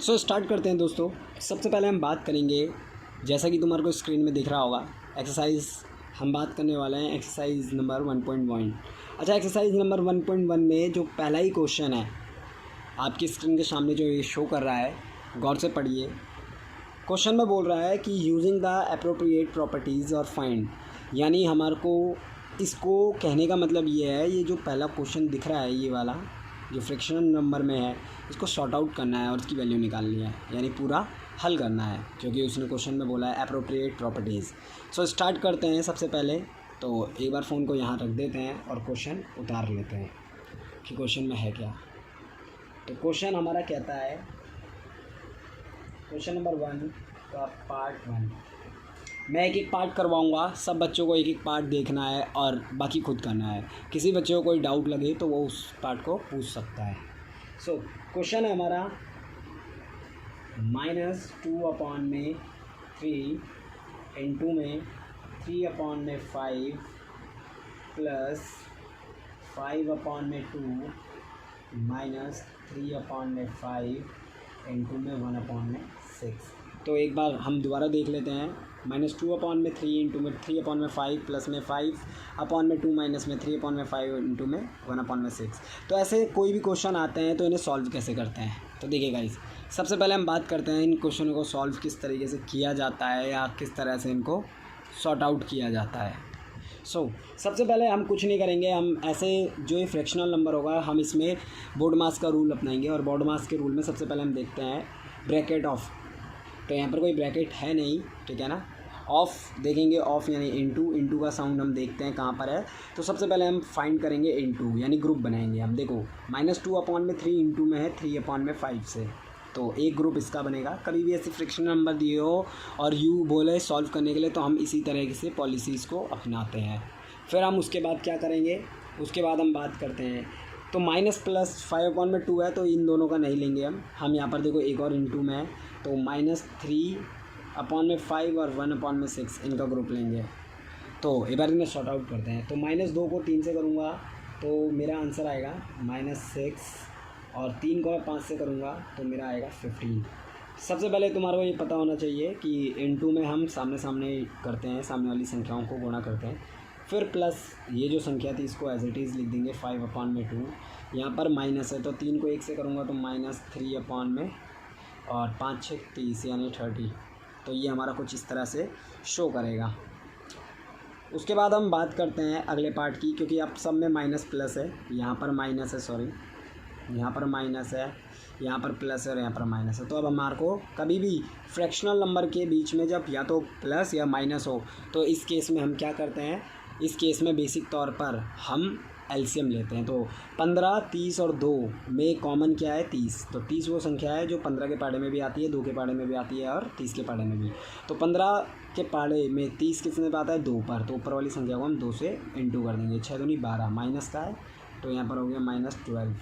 Start करते हैं दोस्तों। सबसे पहले हम बात करेंगे, जैसा कि तुम्हारे को स्क्रीन में दिख रहा होगा, एक्सरसाइज हम बात करने वाले हैं एक्सरसाइज नंबर 1.1। अच्छा, एक्सरसाइज नंबर 1.1 में जो पहला ही क्वेश्चन है आपकी स्क्रीन के सामने जो ये शो कर रहा है, गौर से पढ़िए। क्वेश्चन में बोल रहा है कि यूजिंग द एप्रोप्रिएट प्रॉपर्टीज़ और फाइंड, यानी हमारे को इसको कहने का मतलब ये है, ये जो पहला क्वेश्चन दिख रहा है ये वाला जो फ्रैक्शनल नंबर में है, इसको सॉर्ट आउट करना है और उसकी वैल्यू निकालनी है, यानी पूरा हल करना है, क्योंकि उसने क्वेश्चन में बोला है एप्रोप्रिएट प्रॉपर्टीज़। स्टार्ट करते हैं। सबसे पहले तो एक बार फ़ोन को यहाँ रख देते हैं और क्वेश्चन उतार लेते हैं कि क्वेश्चन में है क्या। तो क्वेश्चन हमारा कहता है, क्वेश्चन नंबर 1 का पार्ट 1, मैं एक एक पार्ट करवाऊंगा, सब बच्चों को एक एक पार्ट देखना है और बाकी खुद करना है। किसी बच्चे को कोई डाउट लगे तो वो उस पार्ट को पूछ सकता है। क्वेश्चन है हमारा -2/3 इंटू में 3/5 प्लस 5/2 माइनस 3/5 इंटू में 1/6। तो एक बार हम दोबारा देख लेते हैं। -2/3 इंटू में 3/5 प्लस में 5/2 माइनस में 3/5 इंटू में 1/6। तो ऐसे कोई भी क्वेश्चन आते हैं तो इन्हें सॉल्व कैसे करते हैं, तो देखिए गाइस, सबसे पहले हम बात करते हैं इन क्वेश्चनों को सॉल्व किस तरीके से किया जाता है या किस तरह से इनको सॉर्ट आउट किया जाता है। सबसे पहले हम कुछ नहीं करेंगे, हम ऐसे जो ये फ्रैक्शनल नंबर होगा हम इसमें बोर्ड मास का रूल अपनाएंगे। और बोर्ड मास के रूल में सबसे पहले हम देखते हैं ब्रैकेट ऑफ। तो यहाँ पर कोई ब्रैकेट है नहीं, ठीक है ना। ऑफ देखेंगे, ऑफ यानी इंटू का साउंड हम देखते हैं कहाँ पर है। तो सबसे पहले हम फाइंड करेंगे इंटू, यानी ग्रुप बनाएंगे हम। देखो -2/3 इंटू में है 3/5 से, तो एक ग्रुप इसका बनेगा। कभी भी ऐसे फ्रैक्शनल नंबर दिए हो और यू बोले सॉल्व करने के लिए, तो हम इसी तरह से पॉलिसीज़ को अपनाते हैं। फिर हम उसके बाद क्या करेंगे, उसके बाद हम बात करते हैं तो माइनस प्लस 5/2 है, तो इन दोनों का नहीं लेंगे हम यहाँ पर देखो एक और इंटू में है, तो -3/5 और 1/6 इनका ग्रुप लेंगे। तो एक बार इन्हें सॉर्ट आउट करते हैं। तो -2 को 3 से करूँगा तो मेरा आंसर आएगा -6, और 3 को मैं 5 से करूँगा तो मेरा आएगा 15। सबसे पहले तुम्हारे को ये पता होना चाहिए कि इंटू में हम सामने सामने करते हैं, सामने वाली संख्याओं को गुणा करते हैं। फिर प्लस ये जो संख्या थी इसको एज इट इज़ लिख देंगे 5/2। यहाँ पर माइनस है तो 3 को 1 से करूँगा तो -3/, और 5 6 30 यानी 30। तो ये हमारा कुछ इस तरह से शो करेगा। उसके बाद हम बात करते हैं अगले पार्ट की, क्योंकि अब सब में माइनस प्लस है, यहाँ पर माइनस है, सॉरी यहाँ पर माइनस है, यहाँ पर प्लस है और यहाँ पर माइनस है। तो अब हमारे को कभी भी फ्रैक्शनल नंबर के बीच में जब या तो प्लस या माइनस हो, तो इस केस में हम क्या करते हैं, इस केस में बेसिक तौर पर हम एलसीएम लेते हैं। तो 15, 30 और 2 में कॉमन क्या है, 30। तो 30 वो संख्या है जो 15 के पाड़े में भी आती है, 2 के पाड़े में भी आती है और 30 के पाड़े में भी। तो 15 के पाड़े में 30 किसमें आता है, 2 पर। तो ऊपर वाली संख्या को हम 2 से इंटू कर देंगे। 6 दूनी 12, माइनस का है तो यहाँ पर हो गया -12,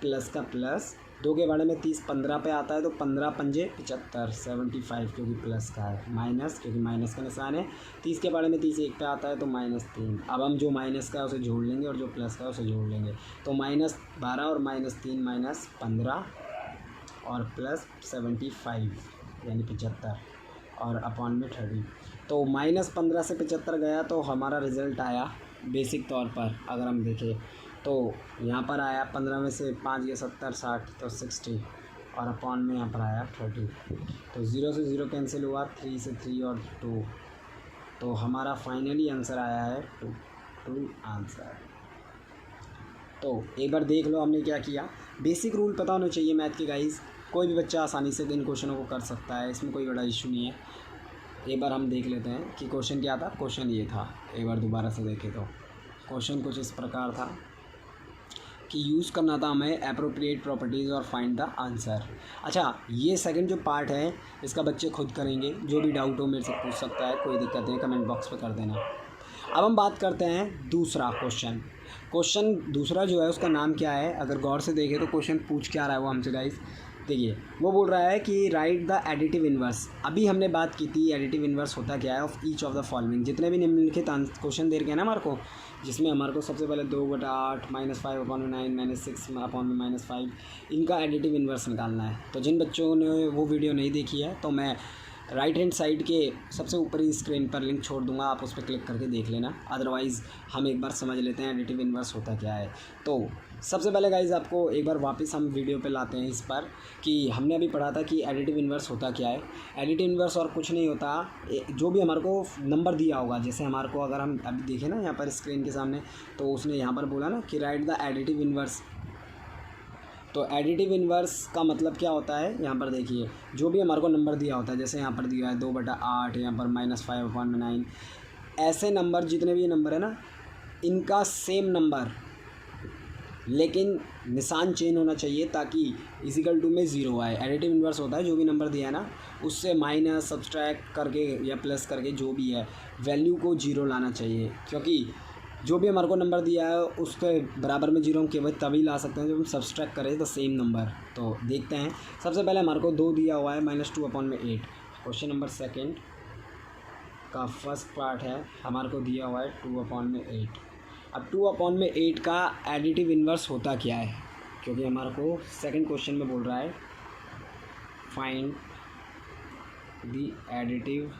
प्लस का प्लस, 2 के बारे में 30 15 पे आता है तो 15 पंजे 75, 75 क्योंकि प्लस का है, माइनस क्योंकि माइनस का निशान है। 30 के बारे में 30 1 पे आता है तो -3। अब हम जो माइनस का है उसे जोड़ लेंगे और जो प्लस का है उसे जोड़ लेंगे। तो -12 और -3 -15 और प्लस 75 यानी 75 और अपॉन में 30। तो -15 से 75 गया तो हमारा रिज़ल्ट आया बेसिक तौर पर अगर हम देखें तो यहाँ पर आया 15 में से 5 या 70 60 तो 60, और अपॉन में यहाँ पर आया 30। तो 0 से 0 कैंसिल हुआ, 3 से 3 और 2, तो हमारा फाइनली आंसर आया है 2 आंसर। तो एक बार देख लो हमने क्या किया। बेसिक रूल पता होना चाहिए मैथ के गाइस, कोई भी बच्चा आसानी से इन क्वेश्चनों को कर सकता है, इसमें कोई बड़ा इशू नहीं है। एक बार हम देख लेते हैं कि क्वेश्चन क्या था। क्वेश्चन ये था, एक बार दोबारा से देखें तो क्वेश्चन कुछ इस प्रकार था कि यूज़ करना था हमें एप्रोप्रिएट प्रॉपर्टीज़ और फाइंड द आंसर। अच्छा, ये सेकंड जो पार्ट है इसका बच्चे खुद करेंगे, जो भी डाउट हो मेरे से पूछ सकता है, कोई दिक्कत नहीं, कमेंट बॉक्स पे कर देना। अब हम बात करते हैं दूसरा क्वेश्चन। क्वेश्चन दूसरा जो है उसका नाम क्या है, अगर गौर से देखें तो क्वेश्चन पूछ क्या रहा है वो हमसे गाइस, देखिए वो बोल रहा है कि राइट द एडिटिव इन्वर्स। अभी हमने बात की थी एडिटिव इन्वर्स होता क्या है, of each of the following. जितने भी निम्नलिखित क्वेश्चन दे रखे हैं ना हमारे को, जिसमें हमारे को सबसे पहले 2/8 -5/9 -6/5 इनका एडिटिव इन्वर्स निकालना है। तो जिन बच्चों ने वो वीडियो नहीं देखी है तो मैं राइट हैंड साइड के सबसे ऊपरी स्क्रीन पर लिंक छोड़ दूंगा, आप उस पर क्लिक करके देख लेना। अदरवाइज़ हम एक बार समझ लेते हैं एडिटिव इन्वर्स होता क्या है। तो सबसे पहले गाइज़ आपको एक बार वापस हम वीडियो पे लाते हैं इस पर कि हमने अभी पढ़ा था कि एडिटिव इन्वर्स होता क्या है। एडिटिव इन्वर्स और कुछ नहीं होता, जो भी हमारे को नंबर दिया होगा, जैसे हमारे को अगर हम अभी देखें ना यहाँ पर स्क्रीन के सामने, तो उसने यहाँ पर बोला ना कि राइट द एडिटिव इन्वर्स। तो एडिटिव इन्वर्स का मतलब क्या होता है, यहाँ पर देखिए जो भी हमारे को नंबर दिया होता है, जैसे यहाँ पर दिया है 2/8, यहाँ पर -5/9, ऐसे नंबर जितने भी नंबर है ना, इनका सेम नंबर लेकिन निशान चेंज होना चाहिए ताकि इजिकल टू में ज़ीरो आए। एडिटिव इन्वर्स होता है जो भी नंबर दिया है ना उससे माइनस सब्सट्रैक्ट करके या प्लस करके जो भी है वैल्यू को जीरो लाना चाहिए, क्योंकि जो भी हमारे को नंबर दिया है उस पर बराबर में जीरो हम केवल तभी ला सकते हैं जब हम सब्सट्रैक्ट करें तो सेम नंबर। तो देखते हैं, सबसे पहले हमारे को 2 दिया हुआ है -2/8। क्वेश्चन नंबर सेकंड का फर्स्ट पार्ट है, हमारे को दिया हुआ है 2/8। अब 2/8 का एडिटिव इन्वर्स होता क्या है, क्योंकि हमारे को सेकंड क्वेश्चन में बोल रहा है फाइंड द एडिटिव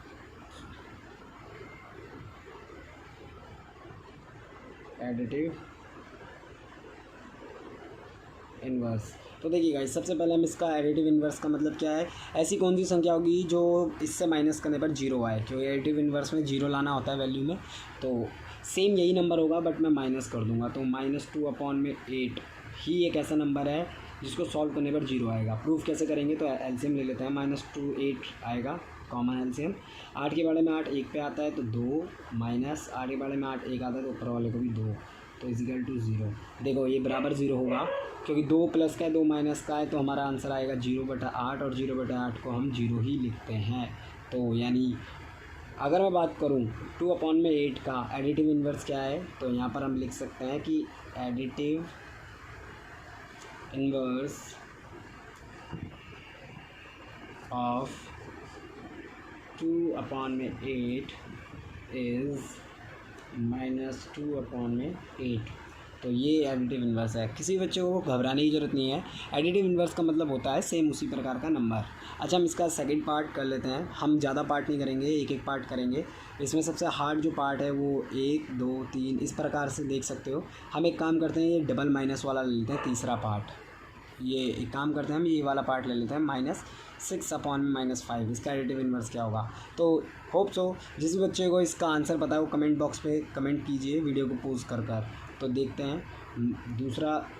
इन्वर्स। तो देखिए गाइस, सबसे पहले हम इसका एडिटिव इन्वर्स का मतलब क्या है, ऐसी कौन सी संख्या होगी जो इससे माइनस करने पर जीरो आए, क्योंकि एडिटिव इन्वर्स में जीरो लाना होता है वैल्यू में। तो सेम यही नंबर होगा बट मैं माइनस कर दूंगा, तो -2/8 ही एक ऐसा नंबर है जिसको सॉल्व करने पर जीरो आएगा। प्रूफ कैसे करेंगे, तो एलसीएम ले लेते हैं। -2 8 आएगा, कॉमन एलसीएम। 8 के बारे में 8 1 पे आता है तो 2, माइनस 8 के बारे में 8 1 आता है तो ऊपर वाले को भी 2, तो इजिकल टू 0। देखो ये बराबर 0 होगा क्योंकि 2 प्लस का है 2 माइनस का है, तो हमारा आंसर आएगा 0/8 और 0/8 को हम 0 ही लिखते हैं। तो यानी अगर मैं बात करूं 2/8 का एडिटिव इन्वर्स क्या है, तो यहाँ पर हम लिख सकते हैं कि एडिटिव इन्वर्स ऑफ 2/8 इज़ -2/8। तो ये एडिटिव इन्वर्स है। किसी बच्चे को घबराने की ज़रूरत नहीं है, एडिटिव इन्वर्स का मतलब होता है सेम उसी प्रकार का नंबर। अच्छा, हम इसका सेकंड पार्ट कर लेते हैं। हम ज़्यादा पार्ट नहीं करेंगे, एक एक पार्ट करेंगे। इसमें सबसे हार्ड जो पार्ट है वो 1 2 3 इस प्रकार से देख सकते हो। हम एक काम करते हैं, ये डबल माइनस वाला ले लेते हैं, तीसरा पार्ट। ये एक काम करते हैं, हम ये वाला पार्ट ले लेते हैं -6/-5। इसका एडिटिव इन्वर्स क्या होगा। तो होप सो जिस बच्चे को इसका आंसर पता है वो कमेंट बॉक्स पे कमेंट कीजिए वीडियो को पॉज कर। तो देखते हैं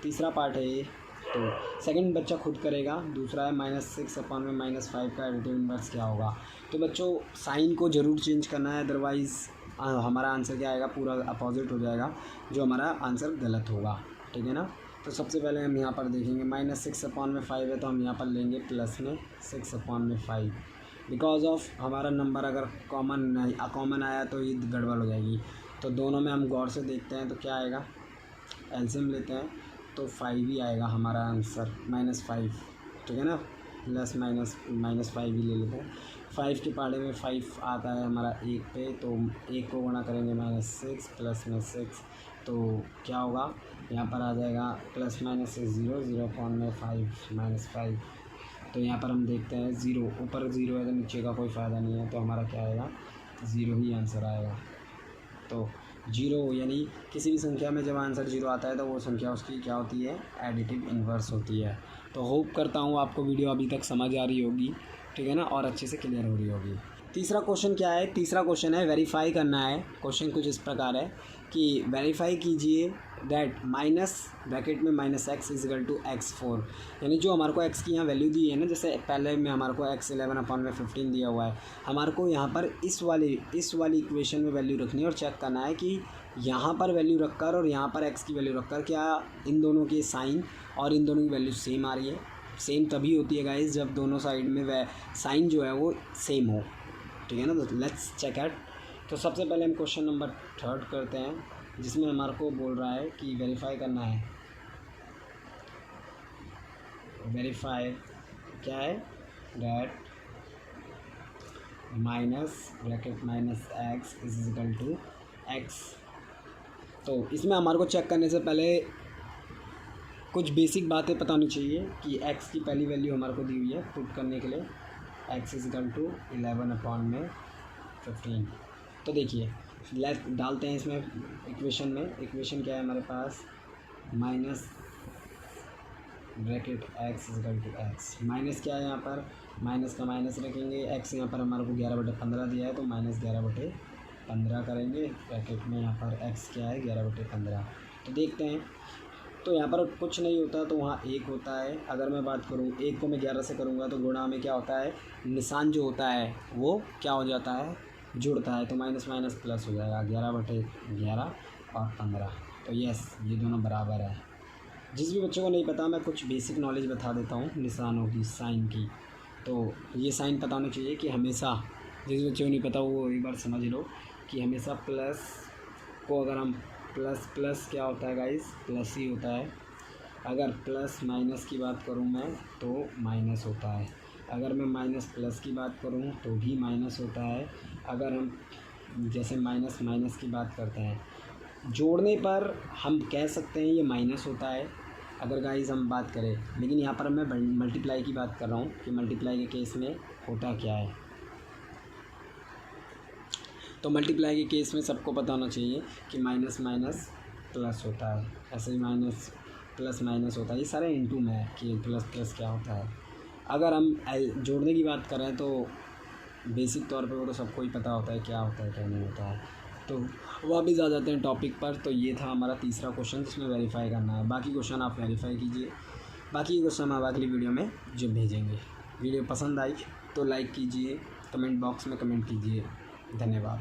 तीसरा पार्ट है ये, तो सेकंड बच्चा खुद करेगा। दूसरा है -6/-5 का एडिटिव इन्वर्स क्या होगा। तो बच्चों साइन को ज़रूर चेंज करना है, अदरवाइज़ हमारा आंसर क्या आएगा, पूरा अपोजिट हो जाएगा, जो हमारा आंसर गलत होगा। ठीक है ना। तो सबसे पहले हम यहाँ पर देखेंगे -6/5 है, तो हम यहाँ पर लेंगे प्लस में 6/5, बिकॉज ऑफ हमारा नंबर अगर कॉमन आया तो ये गड़बड़ हो जाएगी। तो दोनों में हम गौर से देखते हैं तो क्या आएगा, एलसीएम लेते हैं तो 5 ही आएगा हमारा आंसर, -5। ठीक है ना, प्लस -5 ही ले लेते हैं। 5 के पहाड़े में 5 आता है हमारा 1 पे, तो 1 को गुणा करेंगे -6 प्लस में 6, तो क्या होगा यहाँ पर आ जाएगा ±6 0/5 तो यहाँ पर हम देखते हैं 0, ऊपर 0 है तो नीचे का कोई फ़ायदा नहीं है, तो हमारा क्या आएगा 0 ही आंसर आएगा। तो 0 यानी किसी भी संख्या में जब आंसर 0 आता है तो वो संख्या उसकी क्या होती है, एडिटिव इन्वर्स होती है। तो होप करता हूँ आपको वीडियो अभी तक समझ आ रही होगी, ठीक है ना, और अच्छे से क्लियर हो रही होगी। तीसरा क्वेश्चन क्या है, तीसरा क्वेश्चन है वेरीफाई करना है। क्वेश्चन कुछ इस प्रकार है कि वेरीफाई कीजिए दैट माइनस ब्रैकेट में -x = x4, यानी जो हमारे को x की यहाँ वैल्यू दी है ना, जैसे पहले में हमारे को x 11/15 दिया हुआ है, हमारे को यहाँ पर इस वाली इक्वेशन में वैल्यू रखनी है और चेक करना है कि यहाँ पर वैल्यू रखकर और यहाँ पर x की वैल्यू रखकर क्या इन दोनों के साइन और इन दोनों की वैल्यू सेम आ रही है। सेम तभी होती है गाइस जब दोनों साइड में वह साइन जो है वो सेम हो, ठीक है ना। तो लेट्स चेक इट। तो सबसे पहले हम क्वेश्चन नंबर 3 करते हैं, जिसमें हमारे को बोल रहा है कि वेरीफाई करना है। वेरीफाई क्या है, that minus bracket -x = x तो इसमें हमारे को चेक करने से पहले कुछ बेसिक बातें पता होनी चाहिए कि x की पहली वैल्यू हमारे को दी हुई है पुट करने के लिए, x इज़िकल टू 11/15। तो देखिए लेट डालते हैं इसमें इक्वेशन में। इक्वेशन क्या है हमारे पास, minus bracket x is equal to x, minus क्या है यहाँ पर, माइनस का माइनस रखेंगे, x यहाँ पर हमारे को 11/15 दिया है तो माइनस 11/15 करेंगे, ब्रैकेट में यहाँ पर x क्या है 11/15। तो देखते हैं, तो यहाँ पर कुछ नहीं होता तो वहाँ 1 होता है। अगर मैं बात करूँ 1 को मैं 11 से करूँगा तो गुणा में क्या होता है, निशान जो होता है वो क्या हो जाता है, जुड़ता है, तो माइनस माइनस प्लस हो जाएगा, 11/11 और 15। तो यस ये दोनों बराबर है। जिस भी बच्चों को नहीं पता मैं कुछ बेसिक नॉलेज बता देता हूँ निशानों की, साइन की। तो ये साइन पता होना चाहिए कि हमेशा, जिस बच्चों को नहीं पता वो एक बार समझ लो कि हमेशा प्लस को अगर हम प्लस प्लस क्या होता है गाइस, प्लस ही होता है। अगर प्लस माइनस की बात करूँ मैं तो माइनस होता है। अगर मैं माइनस प्लस की बात करूँ तो भी माइनस होता है। अगर हम जैसे माइनस माइनस की बात करते हैं, जोड़ने पर हम कह सकते हैं ये माइनस होता है अगर गाइस हम बात करें, लेकिन यहाँ पर मैं मल्टीप्लाई की बात कर रहा हूँ कि मल्टीप्लाई के केस में होता क्या है। तो मल्टीप्लाई के केस में सबको पता होना चाहिए कि माइनस माइनस प्लस होता है, ऐसे ही माइनस प्लस माइनस होता है, ये सारे इनटू में है कि प्लस प्लस क्या होता है। अगर हम जोड़ने की बात करें तो बेसिक तौर पे वो तो सबको ही पता होता है क्या होता है क्या नहीं होता है। तो वापस आ जाते हैं टॉपिक पर। तो ये था हमारा तीसरा क्वेश्चन जिसमें वेरीफाई करना है, बाकी क्वेश्चन आप वेरीफाई कीजिए, बाकी क्वेश्चन हम अगली वीडियो में जो भेजेंगे। वीडियो पसंद आई तो लाइक कीजिए, कमेंट बॉक्स में कमेंट कीजिए। धन्यवाद।